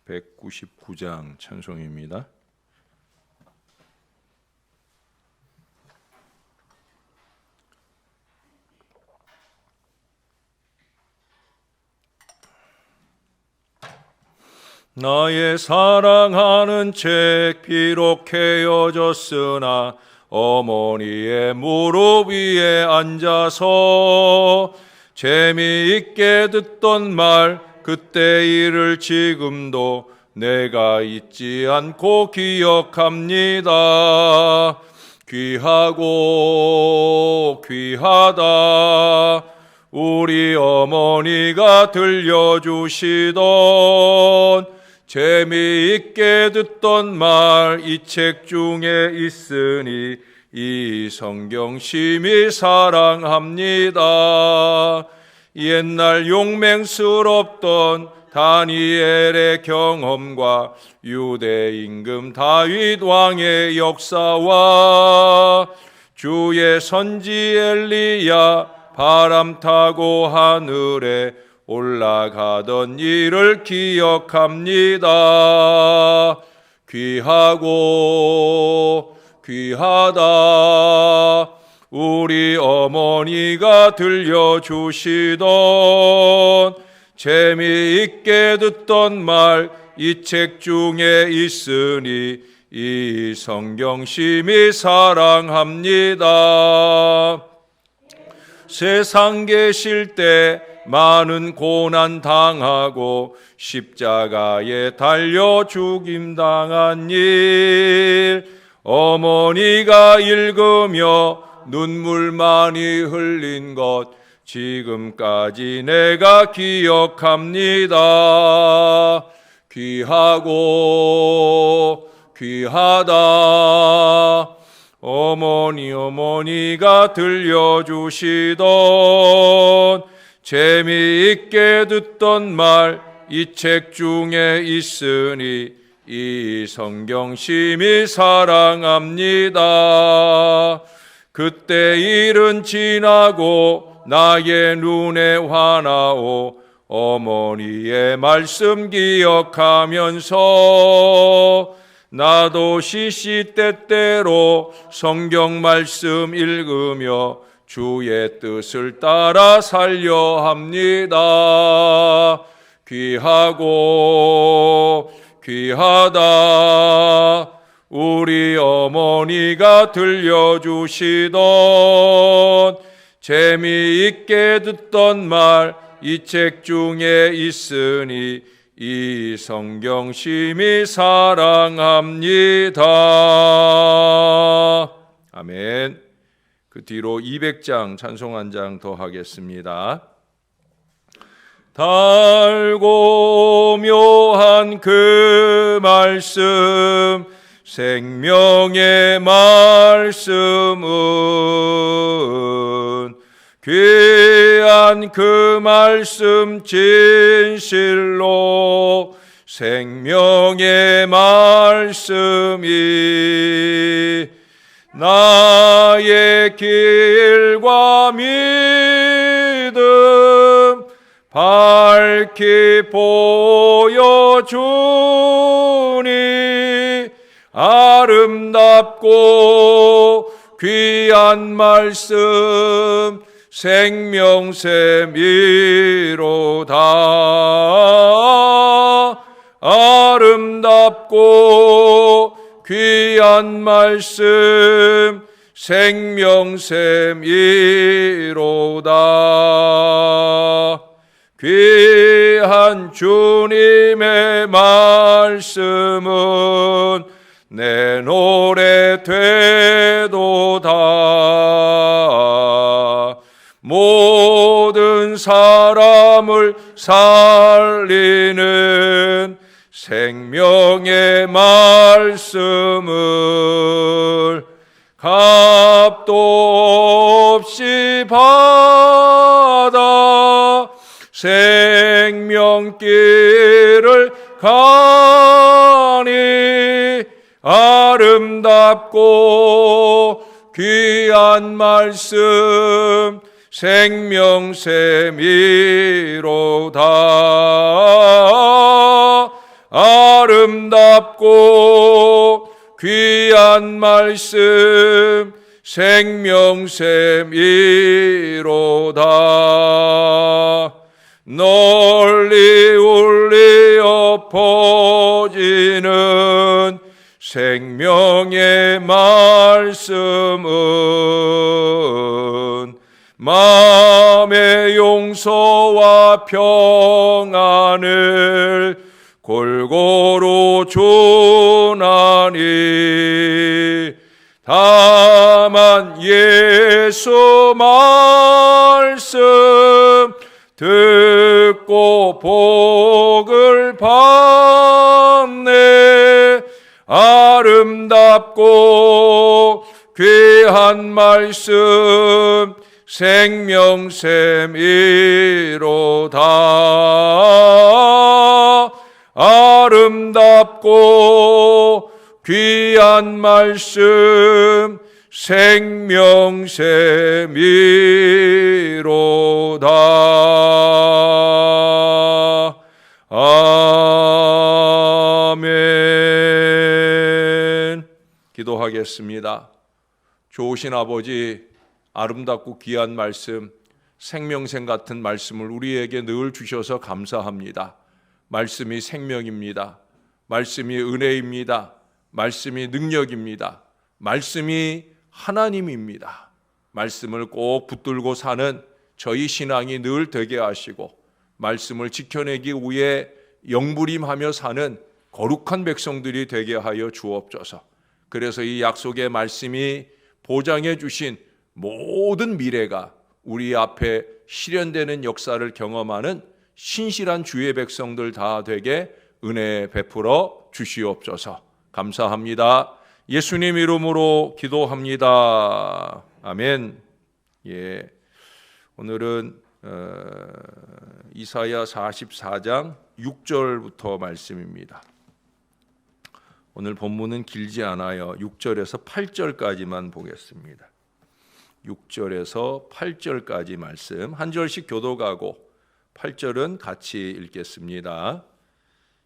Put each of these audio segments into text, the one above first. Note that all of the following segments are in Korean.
199장 찬송입니다. 나의 사랑하는 책 비록 헤어졌으나 어머니의 무릎 위에 앉아서 재미있게 듣던 말 그때 일을 지금도 내가 잊지 않고 기억합니다. 귀하고 귀하다 우리 어머니가 들려주시던 재미있게 듣던 말 이 책 중에 있으니 이 성경 심히 사랑합니다. 옛날 용맹스럽던 다니엘의 경험과 유대 임금 다윗 왕의 역사와 주의 선지 엘리야 바람 타고 하늘에 올라가던 일을 기억합니다. 귀하고 귀하다 우리 어머니가 들려주시던 재미있게 듣던 말 이 책 중에 있으니 이 성경 심히 사랑합니다. 세상 계실 때 많은 고난 당하고 십자가에 달려 죽임당한 일 어머니가 읽으며 눈물 많이 흘린 것 지금까지 내가 기억합니다. 귀하고 귀하다 어머니가 들려주시던 재미있게 듣던 말 이 책 중에 있으니 이 성경 심히 사랑합니다. 그때 일은 지나고 나의 눈에 환하오 어머니의 말씀 기억하면서 나도 시시때때로 성경 말씀 읽으며 주의 뜻을 따라 살려 합니다. 귀하고 귀하다 우리 어머니가 들려주시던 재미있게 듣던 말 이 책 중에 있으니 이 성경 심히 사랑합니다. 아멘. 그 뒤로 200장 찬송 한 장 더 하겠습니다. 달고 묘한 그 말씀 생명의 말씀은 귀한 그 말씀 진실로 생명의 말씀이 나의 길과 믿음 밝히 보여주니 아름답고 귀한 말씀 생명샘이로다. 아름답고 귀한 말씀 생명샘이로다. 귀한 주님의 말씀은 내 노래 되도다. 모든 사람을 살리는 생명의 말씀을 값도 없이 받아 생명길을 가니 아름답고 귀한 말씀 생명샘이로다. 아름답고 귀한 말씀 생명샘이로다. 널리 울리어 퍼지는 생명의 말씀은 마음의 용서와 평안을 골고루 주나니 다만 예수 말씀 듣고 복을 받네. 아름답고 귀한 말씀 생명샘이로다. 아름답고 귀한 말씀 생명샘이로다. 아멘. 기도하겠습니다. 좋으신 아버지, 아름답고 귀한 말씀, 생명샘 같은 말씀을 우리에게 늘 주셔서 감사합니다. 말씀이 생명입니다. 말씀이 은혜입니다. 말씀이 능력입니다. 말씀이 하나님입니다. 말씀을 꼭 붙들고 사는 저희 신앙이 늘 되게 하시고 말씀을 지켜내기 위해 영부림하며 사는 거룩한 백성들이 되게 하여 주옵소서. 그래서 이 약속의 말씀이 보장해 주신 모든 미래가 우리 앞에 실현되는 역사를 경험하는 신실한 주의 백성들 다 되게 은혜 베풀어 주시옵소서. 감사합니다. 예수님 이름으로 기도합니다. 아멘. 예, 오늘은 이사야 44장 6절부터 말씀입니다. 오늘 본문은 길지 않아요. 6절에서 8절까지만 보겠습니다. 6절에서 8절까지 말씀 한 절씩 교독하고 8절은 같이 읽겠습니다.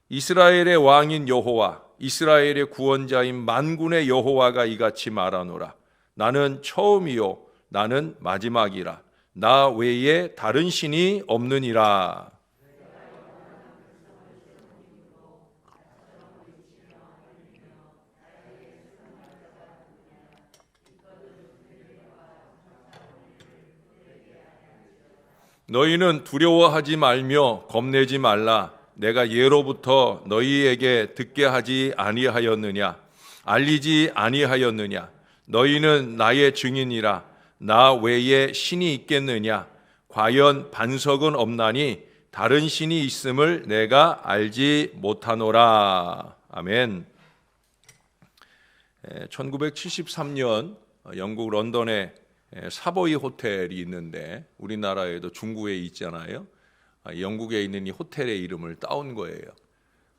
이스라엘의 왕인 여호와, 이스라엘의 구원자인 만군의 여호와가 이같이 말하노라. 나는 처음이요 나는 마지막이라. 나 외에 다른 신이 없느니라. 너희는 두려워하지 말며 겁내지 말라. 내가 예로부터 너희에게 듣게 하지 아니하였느냐? 알리지 아니하였느냐? 너희는 나의 증인이라. 나 외에 신이 있겠느냐? 과연 반석은 없나니 다른 신이 있음을 내가 알지 못하노라. 아멘. 1973년 영국 런던에 사보이 호텔이 있는데 우리나라에도 중구에 있잖아요. 영국에 있는 이 호텔의 이름을 따온 거예요.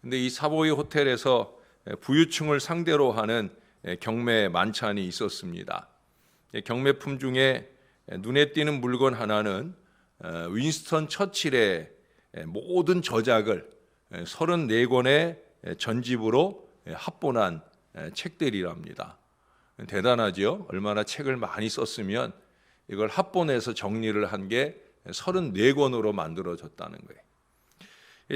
근데 이 사보이 호텔에서 부유층을 상대로 하는 경매 만찬이 있었습니다. 경매품 중에 눈에 띄는 물건 하나는 윈스턴 처칠의 모든 저작을 34권의 전집으로 합본한 책들이랍니다. 대단하죠? 얼마나 책을 많이 썼으면 이걸 합본해서 정리를 한 게 34권으로 만들어졌다는 거예요.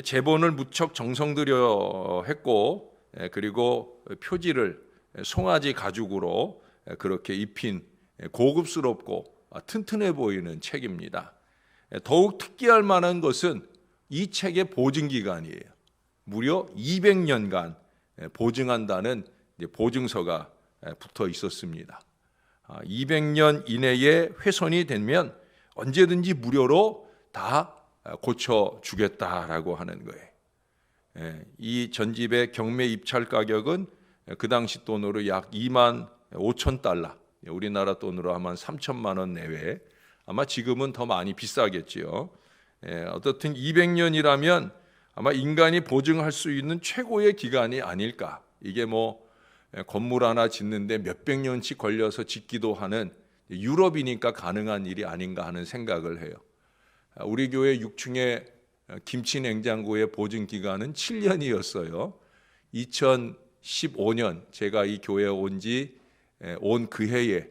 제본을 무척 정성 들여 했고 그리고 표지를 송아지 가죽으로 그렇게 입힌 고급스럽고 튼튼해 보이는 책입니다. 더욱 특기할 만한 것은 이 책의 보증 기간이에요. 무려 200년간 보증한다는 보증서가 붙어 있었습니다. 200년 이내에 훼손이 되면 언제든지 무료로 다 고쳐주겠다라고 하는 거예요. 이 전집의 경매 입찰 가격은 그 당시 돈으로 약 2만 5천 달러, 우리나라 돈으로 아마 3천만 원 내외, 아마 지금은 더 많이 비싸겠지요. 어떻든 200년이라면 아마 인간이 보증할 수 있는 최고의 기간이 아닐까. 이게 뭐 건물 하나 짓는데 몇백 년씩 걸려서 짓기도 하는 유럽이니까 가능한 일이 아닌가 하는 생각을 해요. 우리 교회 6층의 김치 냉장고의 보증 기간은 7년이었어요. 2015년 제가 이 교회에 온 그 해에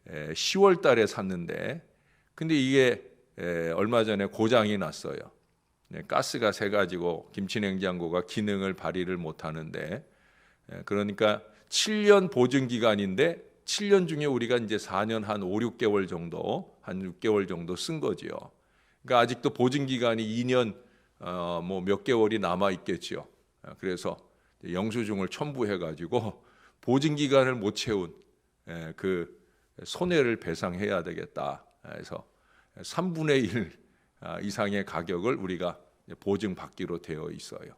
10월 달에 샀는데, 근데 이게 얼마 전에 고장이 났어요. 가스가 새가지고 김치냉장고가 기능을 발휘를 못하는데, 그러니까 7년 보증 기간인데 7년 중에 우리가 이제 4년 한 5, 6개월 정도 쓴 거지요. 그러니까 아직도 보증 기간이 2년 뭐 몇 개월이 남아 있겠지요. 그래서 영수증을 첨부해 가지고 보증 기간을 못 채운 그 손해를 배상해야 되겠다. 그래서 3분의 1 이상의 가격을 우리가 보증받기로 되어 있어요.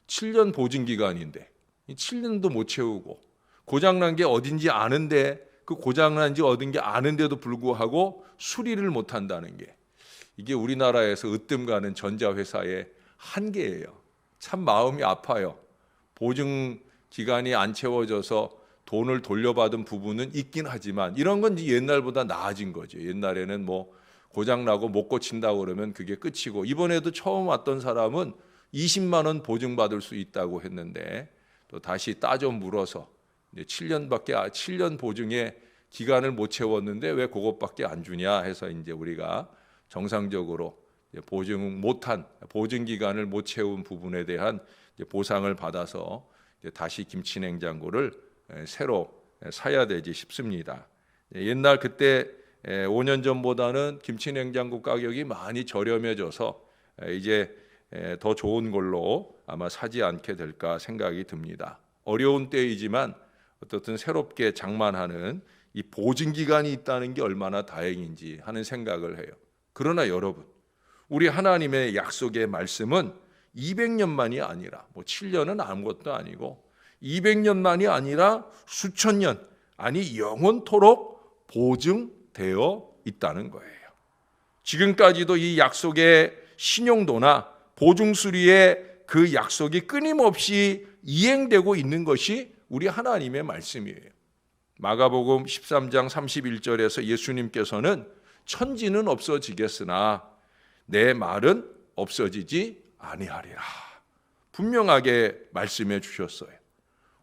7년 보증 기간인데 7년도 못 채우고 고장난 게 어딘지 아는데, 그 고장난 지 어딘 게 아는데도 불구하고 수리를 못 한다는 게, 이게 우리나라에서 으뜸 가는 전자회사의 한계예요. 참 마음이 아파요. 보증 기간이 안 채워져서 돈을 돌려받은 부분은 있긴 하지만 이런 건 이제 옛날보다 나아진 거죠. 옛날에는 뭐 고장나고 못 고친다고 그러면 그게 끝이고, 이번에도 처음 왔던 사람은 20만 원 보증받을 수 있다고 했는데 또 다시 따져 물어서 7년 보증의 기간을 못 채웠는데 왜 그것밖에 안 주냐 해서 이제 우리가 정상적으로 보증 기간을 못 채운 부분에 대한 보상을 받아서 다시 김치냉장고를 새로 사야 되지 싶습니다. 옛날 그때 5년 전보다는 김치냉장고 가격이 많이 저렴해져서 이제 더 좋은 걸로 아마 사지 않게 될까 생각이 듭니다. 어려운 때이지만 어떻든 새롭게 장만하는 이 보증 기간이 있다는 게 얼마나 다행인지 하는 생각을 해요. 그러나 여러분, 우리 하나님의 약속의 말씀은 200년만이 아니라, 뭐 7년은 아무것도 아니고 200년만이 아니라 수천 년, 아니 영원토록 보증되어 있다는 거예요. 지금까지도 이 약속의 신용도나 보증수리의 그 약속이 끊임없이 이행되고 있는 것이 우리 하나님의 말씀이에요. 마가복음 13장 31절에서 예수님께서는 천지는 없어지겠으나 내 말은 없어지지 아니하리라 분명하게 말씀해 주셨어요.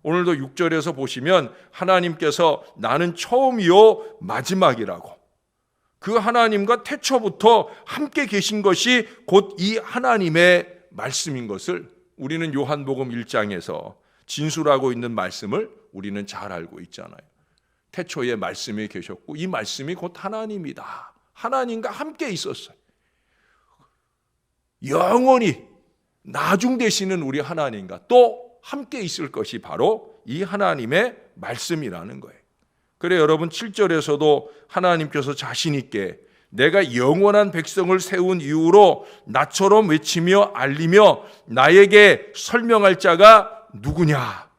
오늘도 6절에서 보시면 하나님께서 나는 처음이요 마지막이라고, 그 하나님과 태초부터 함께 계신 것이 곧 이 하나님의 말씀인 것을 우리는 요한복음 1장에서 진술하고 있는 말씀을 우리는 잘 알고 있잖아요. 태초에 말씀이 계셨고 이 말씀이 곧 하나님이다. 하나님과 함께 있었어요. 영원히 나중 되시는 우리 하나님과 또 함께 있을 것이 바로 이 하나님의 말씀이라는 거예요. 그래 여러분, 7절에서도 하나님께서 자신 있게 내가 영원한 백성을 세운 이후로 나처럼 외치며 알리며 나에게 설명할 자가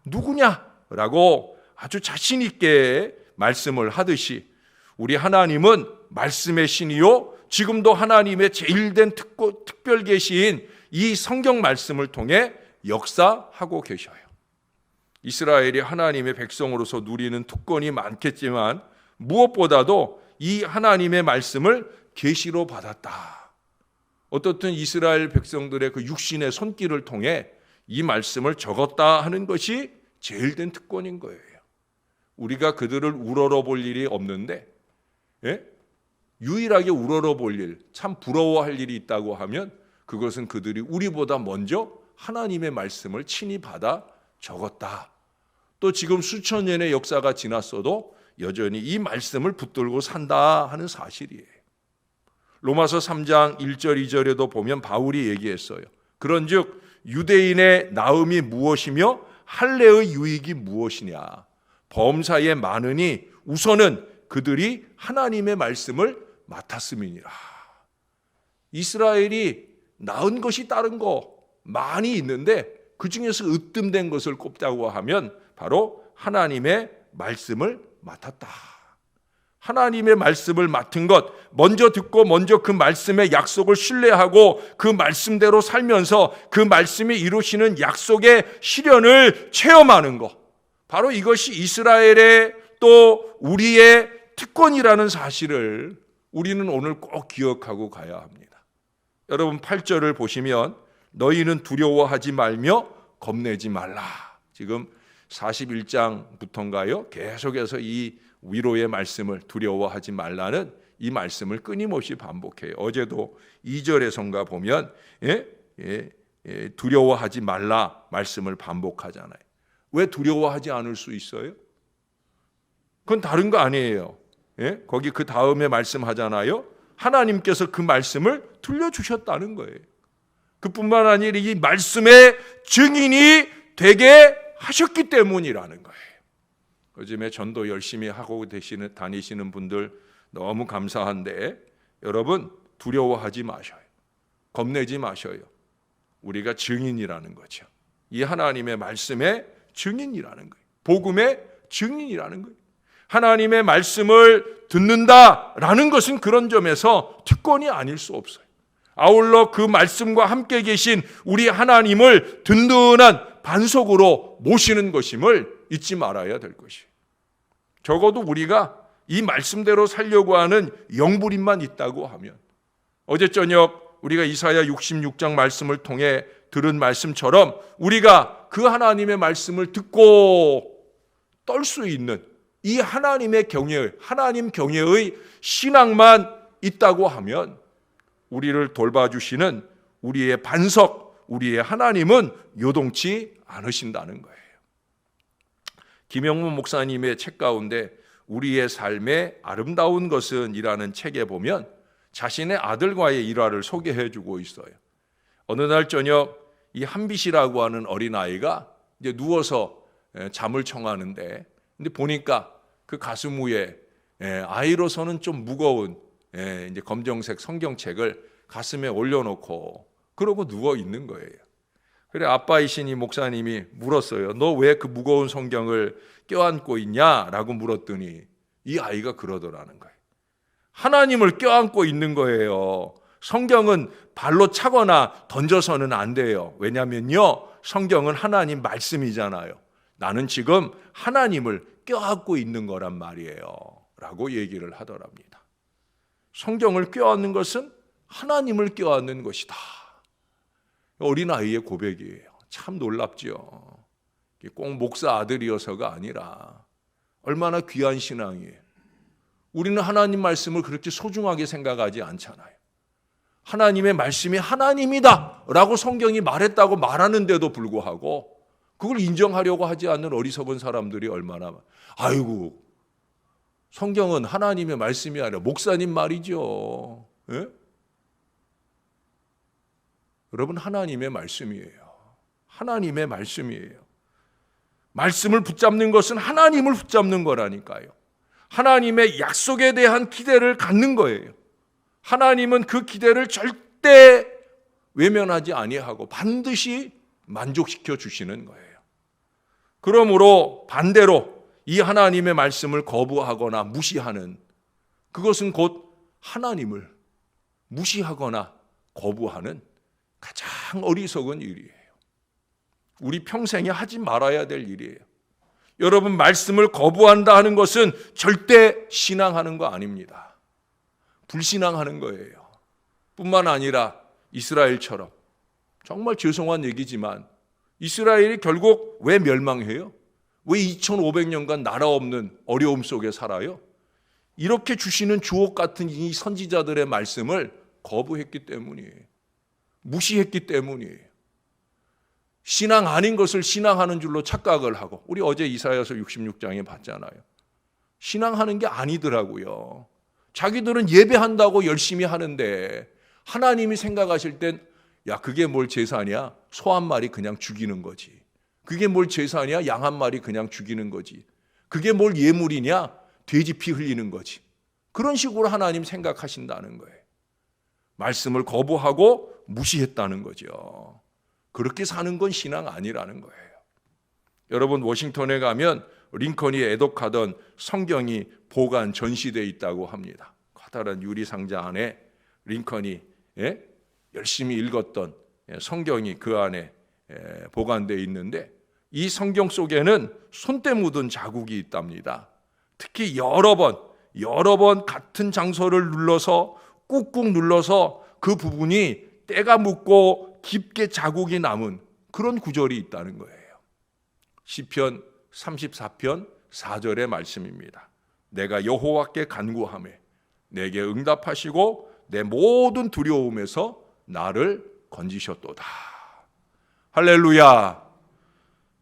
누구냐라고 아주 자신 있게 말씀을 하듯이, 우리 하나님은 말씀의 신이요 지금도 하나님의 제일된 특별 계시인 이 성경 말씀을 통해 역사하고 계셔요. 이스라엘이 하나님의 백성으로서 누리는 특권이 많겠지만 무엇보다도 이 하나님의 말씀을 계시로 받았다. 어떻든 이스라엘 백성들의 그 육신의 손길을 통해 이 말씀을 적었다 하는 것이 제일된 특권인 거예요. 우리가 그들을 우러러볼 일이 없는데, 유일하게 우러러볼 일, 참 부러워할 일이 있다고 하면 그것은 그들이 우리보다 먼저 하나님의 말씀을 친히 받아 적었다. 또 지금 수천 년의 역사가 지났어도 여전히 이 말씀을 붙들고 산다 하는 사실이에요. 로마서 3장 1절 2절에도 보면 바울이 얘기했어요. 그런즉 유대인의 나음이 무엇이며 할례의 유익이 무엇이냐. 범사에 많으니 우선은 그들이 하나님의 말씀을 맡았음이니라. 이스라엘이 나은 것이 다른 거 많이 있는데 그 중에서 으뜸된 것을 꼽자고 하면 바로 하나님의 말씀을 맡았다. 하나님의 말씀을 맡은 것, 먼저 듣고 먼저 그 말씀의 약속을 신뢰하고 그 말씀대로 살면서 그 말씀이 이루시는 약속의 실현을 체험하는 것, 바로 이것이 이스라엘의 또 우리의 특권이라는 사실을 우리는 오늘 꼭 기억하고 가야 합니다. 여러분 8절을 보시면 너희는 두려워하지 말며 겁내지 말라. 지금 41장부터인가요? 계속해서 이 위로의 말씀을, 두려워하지 말라는 이 말씀을 끊임없이 반복해요. 어제도 2절에선가 보면 두려워하지 말라 말씀을 반복하잖아요. 왜 두려워하지 않을 수 있어요? 그건 다른 거 아니에요. 거기 그 다음에 말씀하잖아요. 하나님께서 그 말씀을 들려주셨다는 거예요. 그뿐만 아니라 이 말씀의 증인이 되게 하셨기 때문이라는 거예요. 요즘에 전도 열심히 하고 다니시는 분들 너무 감사한데, 여러분 두려워하지 마셔요. 겁내지 마셔요. 우리가 증인이라는 거죠. 이 하나님의 말씀의 증인이라는 거예요. 복음의 증인이라는 거예요. 하나님의 말씀을 듣는다라는 것은 그런 점에서 특권이 아닐 수 없어요. 아울러 그 말씀과 함께 계신 우리 하나님을 든든한 반석으로 모시는 것임을 잊지 말아야 될 것이에요. 적어도 우리가 이 말씀대로 살려고 하는 영부림만 있다고 하면, 어제 저녁 우리가 이사야 66장 말씀을 통해 들은 말씀처럼 우리가 그 하나님의 말씀을 듣고 떨 수 있는 이 하나님의 경외의, 하나님 경외의 신앙만 있다고 하면 우리를 돌봐주시는 우리의 반석, 우리의 하나님은 요동치 않으신다는 거예요. 김영문 목사님의 책 가운데 우리의 삶의 아름다운 것은 이라는 책에 보면 자신의 아들과의 일화를 소개해주고 있어요. 어느 날 저녁 이 한빛이라고 하는 어린아이가 이제 누워서 잠을 청하는데, 근데 보니까 그 가슴 위에 아이로서는 좀 무거운 이제 검정색 성경책을 가슴에 올려놓고 그러고 누워 있는 거예요. 그래 아빠이신 이 목사님이 물었어요. 너 왜 그 무거운 성경을 껴안고 있냐라고 물었더니 이 아이가 그러더라는 거예요. 하나님을 껴안고 있는 거예요. 성경은 발로 차거나 던져서는 안 돼요. 왜냐면요, 성경은 하나님 말씀이잖아요. 나는 지금 하나님을 껴안고 있는 거란 말이에요 라고 얘기를 하더랍니다. 성경을 껴안는 것은 하나님을 껴안는 것이다. 어린아이의 고백이에요. 참 놀랍죠. 꼭 목사 아들이어서가 아니라 얼마나 귀한 신앙이에요. 우리는 하나님 말씀을 그렇게 소중하게 생각하지 않잖아요. 하나님의 말씀이 하나님이다 라고 성경이 말했다고 말하는데도 불구하고 그걸 인정하려고 하지 않는 어리석은 사람들이 얼마나, 아이고 성경은 하나님의 말씀이 아니라 목사님 말이죠. 예? 여러분 하나님의 말씀이에요. 하나님의 말씀이에요. 말씀을 붙잡는 것은 하나님을 붙잡는 거라니까요. 하나님의 약속에 대한 기대를 갖는 거예요. 하나님은 그 기대를 절대 외면하지 아니하고 반드시 만족시켜 주시는 거예요. 그러므로 반대로 이 하나님의 말씀을 거부하거나 무시하는, 그것은 곧 하나님을 무시하거나 거부하는 가장 어리석은 일이에요. 우리 평생에 하지 말아야 될 일이에요. 여러분 말씀을 거부한다 하는 것은 절대 신앙하는 거 아닙니다. 불신앙하는 거예요. 뿐만 아니라 이스라엘처럼, 정말 죄송한 얘기지만 이스라엘이 결국 왜 멸망해요? 왜 2500년간 나라 없는 어려움 속에 살아요? 이렇게 주시는 주옥 같은 이 선지자들의 말씀을 거부했기 때문이에요. 무시했기 때문이에요. 신앙 아닌 것을 신앙하는 줄로 착각을 하고, 우리 어제 이사야서 66장에 봤잖아요. 신앙하는 게 아니더라고요. 자기들은 예배한다고 열심히 하는데 하나님이 생각하실 땐 야 그게 뭘 제사냐? 소 한 마리 그냥 죽이는 거지. 그게 뭘 제사냐? 양 한 마리 그냥 죽이는 거지. 그게 뭘 예물이냐? 돼지 피 흘리는 거지. 그런 식으로 하나님 생각하신다는 거예요. 말씀을 거부하고 무시했다는 거죠. 그렇게 사는 건 신앙 아니라는 거예요. 여러분 워싱턴에 가면 링컨이 애독하던 성경이 보관 전시되어 있다고 합니다. 커다란 유리 상자 안에 링컨이 열심히 읽었던 성경이 그 안에 보관되어 있는데, 이 성경 속에는 손때 묻은 자국이 있답니다. 특히 여러 번 같은 장소를 눌러서 꾹꾹 눌러서 그 부분이 때가 묻고 깊게 자국이 남은 그런 구절이 있다는 거예요. 시편 34편 4절의 말씀입니다. 내가 여호와께 간구하매 내게 응답하시고 내 모든 두려움에서 나를 건지셨도다. 할렐루야.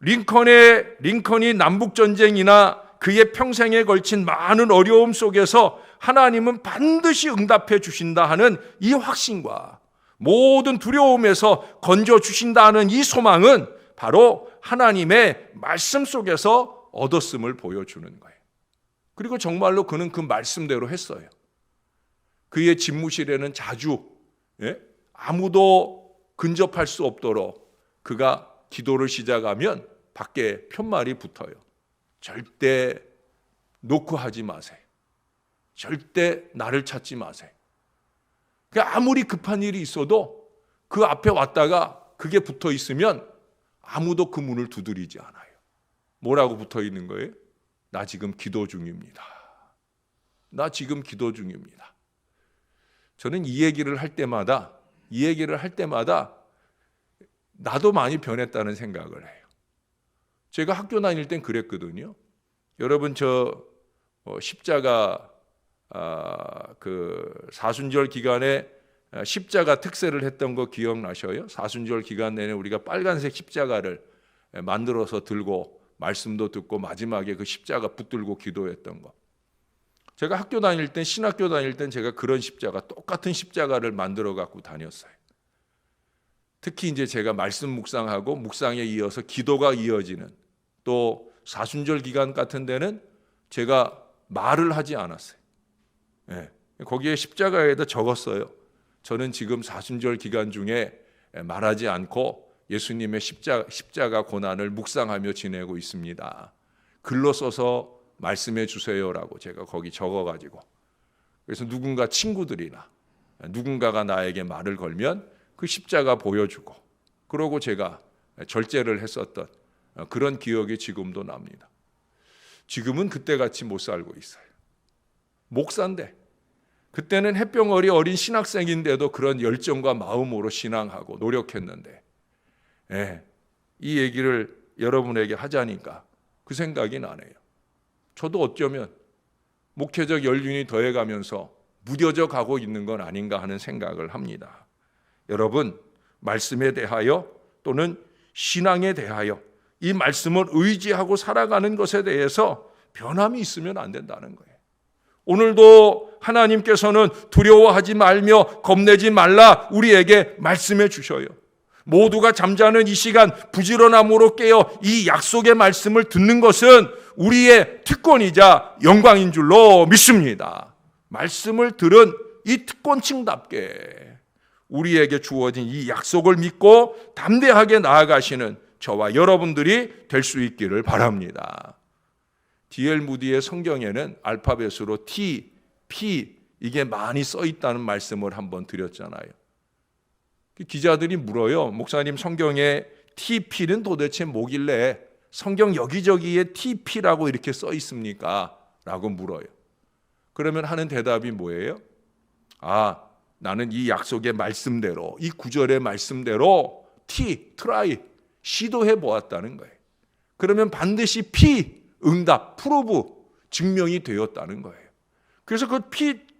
링컨이 남북전쟁이나 그의 평생에 걸친 많은 어려움 속에서 하나님은 반드시 응답해 주신다 하는 이 확신과 모든 두려움에서 건져 주신다 하는 이 소망은 바로 하나님의 말씀 속에서 얻었음을 보여주는 거예요. 그리고 정말로 그는 그 말씀대로 했어요. 그의 집무실에는 자주 아무도 근접할 수 없도록 그가 기도를 시작하면 밖에 편말이 붙어요. 절대 노크하지 마세요. 절대 나를 찾지 마세요. 아무리 급한 일이 있어도 그 앞에 왔다가 그게 붙어 있으면 아무도 그 문을 두드리지 않아요. 뭐라고 붙어 있는 거예요? 나 지금 기도 중입니다. 나 지금 기도 중입니다. 저는 이 얘기를 할 때마다 나도 많이 변했다는 생각을 해요. 제가 학교 다닐 땐 그랬거든요. 여러분 저 십자가 그 사순절 기간에 십자가 특세를 했던 거 기억나셔요? 사순절 기간 내내 우리가 빨간색 십자가를 만들어서 들고 말씀도 듣고 마지막에 그 십자가 붙들고 기도했던 거. 제가 학교 다닐 땐 신학교 다닐 땐 제가 그런 십자가 똑같은 십자가를 만들어 갖고 다녔어요. 특히 이제 제가 말씀 묵상하고 묵상에 이어서 기도가 이어지는 또 사순절 기간 같은 데는 제가 말을 하지 않았어요. 거기에 십자가에다 적었어요. 저는 지금 사순절 기간 중에 말하지 않고 예수님의 십자가 고난을 묵상하며 지내고 있습니다. 글로 써서 말씀해 주세요라고 제가 거기 적어가지고, 그래서 누군가 친구들이나 누군가가 나에게 말을 걸면 그 십자가 보여주고, 그러고 제가 절제를 했었던 그런 기억이 지금도 납니다. 지금은 그때같이 못 살고 있어요. 목사인데, 그때는 햇병어리 어린 신학생인데도 그런 열정과 마음으로 신앙하고 노력했는데, 이 얘기를 여러분에게 하자니까 그 생각이 나네요. 저도 어쩌면 목회적 연륜이 더해가면서 무뎌져 가고 있는 건 아닌가 하는 생각을 합니다. 여러분, 말씀에 대하여 또는 신앙에 대하여 이 말씀을 의지하고 살아가는 것에 대해서 변함이 있으면 안 된다는 거예요. 오늘도 하나님께서는 두려워하지 말며 겁내지 말라 우리에게 말씀해 주셔요. 모두가 잠자는 이 시간 부지런함으로 깨어 이 약속의 말씀을 듣는 것은 우리의 특권이자 영광인 줄로 믿습니다. 말씀을 들은 이 특권층답게 우리에게 주어진 이 약속을 믿고 담대하게 나아가시는 저와 여러분들이 될 수 있기를 바랍니다. D.L. 무디의 성경에는 알파벳으로 T, P 이게 많이 써 있다는 말씀을 한번 드렸잖아요. 기자들이 물어요. 목사님, 성경에 TP는 도대체 뭐길래 성경 여기저기에 TP라고 이렇게 써 있습니까? 라고 물어요. 그러면 하는 대답이 뭐예요? 나는 이 약속의 말씀대로, 이 구절의 말씀대로 try, 시도해 보았다는 거예요. 그러면 반드시 P, 응답, 프로브, 증명이 되었다는 거예요. 그래서 그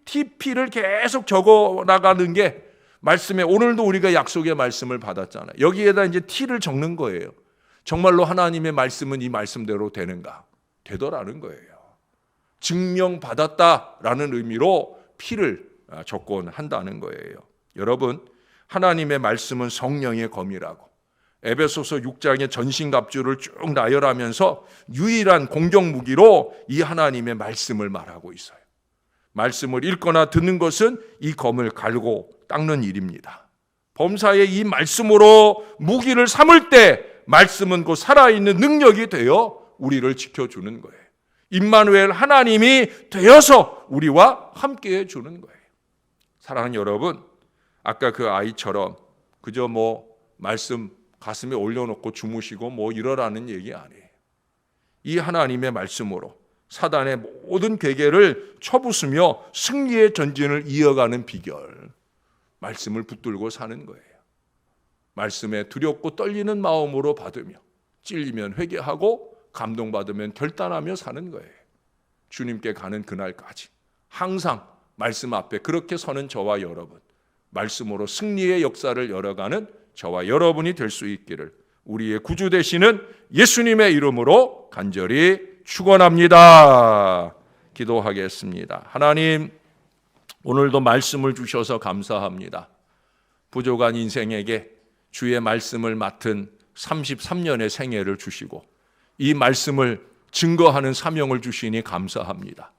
TP를 계속 적어 나가는 게 말씀에, 오늘도 우리가 약속의 말씀을 받았잖아요. 여기에다 이제 T를 적는 거예요. 정말로 하나님의 말씀은 이 말씀대로 되는가? 되더라는 거예요. 증명받았다라는 의미로 P를 적곤 한다는 거예요. 여러분, 하나님의 말씀은 성령의 검이라고 에베소서 6장의 전신갑주를 쭉 나열하면서 유일한 공격 무기로 이 하나님의 말씀을 말하고 있어요. 말씀을 읽거나 듣는 것은 이 검을 갈고 닦는 일입니다. 범사의 이 말씀으로 무기를 삼을 때 말씀은 곧 살아있는 능력이 되어 우리를 지켜주는 거예요. 임마누엘, 하나님이 되어서 우리와 함께해 주는 거예요. 사랑하는 여러분, 아까 그 아이처럼 그저 말씀 가슴에 올려놓고 주무시고 이러라는 얘기 아니에요. 이 하나님의 말씀으로 사단의 모든 괴계를 쳐부수며 승리의 전진을 이어가는 비결, 말씀을 붙들고 사는 거예요. 말씀에 두렵고 떨리는 마음으로 받으며 찔리면 회개하고 감동받으면 결단하며 사는 거예요. 주님께 가는 그날까지 항상 말씀 앞에 그렇게 서는 저와 여러분, 말씀으로 승리의 역사를 열어가는 저와 여러분이 될 수 있기를 우리의 구주 되시는 예수님의 이름으로 간절히 축원합니다. 기도하겠습니다. 하나님, 오늘도 말씀을 주셔서 감사합니다. 부족한 인생에게 주의 말씀을 맡은 33년의 생애를 주시고 이 말씀을 증거하는 사명을 주시니 감사합니다.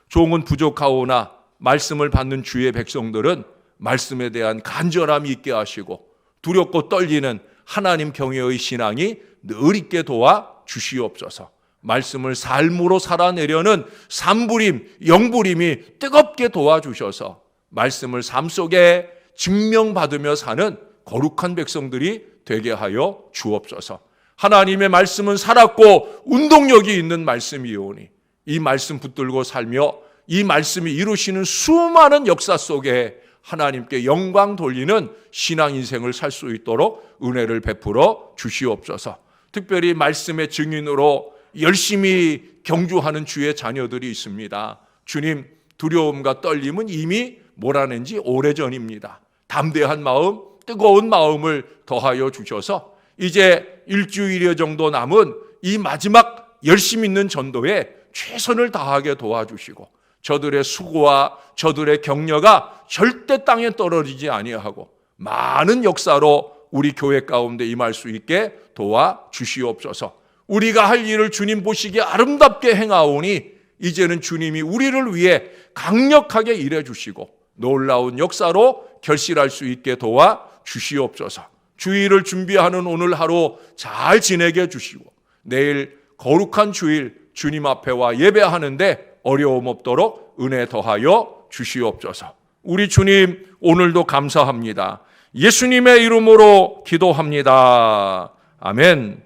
종은 부족하오나 말씀을 받는 주의 백성들은 말씀에 대한 간절함이 있게 하시고 두렵고 떨리는 하나님 경외의 신앙이 늘 있게 도와 주시옵소서. 말씀을 삶으로 살아내려는 산부림, 영부림이 뜨겁게 도와주셔서 말씀을 삶 속에 증명받으며 사는 거룩한 백성들이 되게 하여 주옵소서. 하나님의 말씀은 살았고 운동력이 있는 말씀이오니 이 말씀 붙들고 살며 이 말씀이 이루시는 수많은 역사 속에 하나님께 영광 돌리는 신앙 인생을 살 수 있도록 은혜를 베풀어 주시옵소서. 특별히 말씀의 증인으로 열심히 경주하는 주의 자녀들이 있습니다. 주님, 두려움과 떨림은 이미 몰아낸 지 오래전입니다. 담대한 마음, 뜨거운 마음을 더하여 주셔서 이제 일주일여 정도 남은 이 마지막 열심 있는 전도에 최선을 다하게 도와주시고 저들의 수고와 저들의 격려가 절대 땅에 떨어지지 아니하고 많은 역사로 우리 교회 가운데 임할 수 있게 도와주시옵소서. 우리가 할 일을 주님 보시기에 아름답게 행하오니 이제는 주님이 우리를 위해 강력하게 일해 주시고 놀라운 역사로 결실할 수 있게 도와주시옵소서. 주일을 준비하는 오늘 하루 잘 지내게 해주시고 내일 거룩한 주일 주님 앞에 와 예배하는데 어려움 없도록 은혜 더하여 주시옵소서. 우리 주님 오늘도 감사합니다. 예수님의 이름으로 기도합니다. 아멘.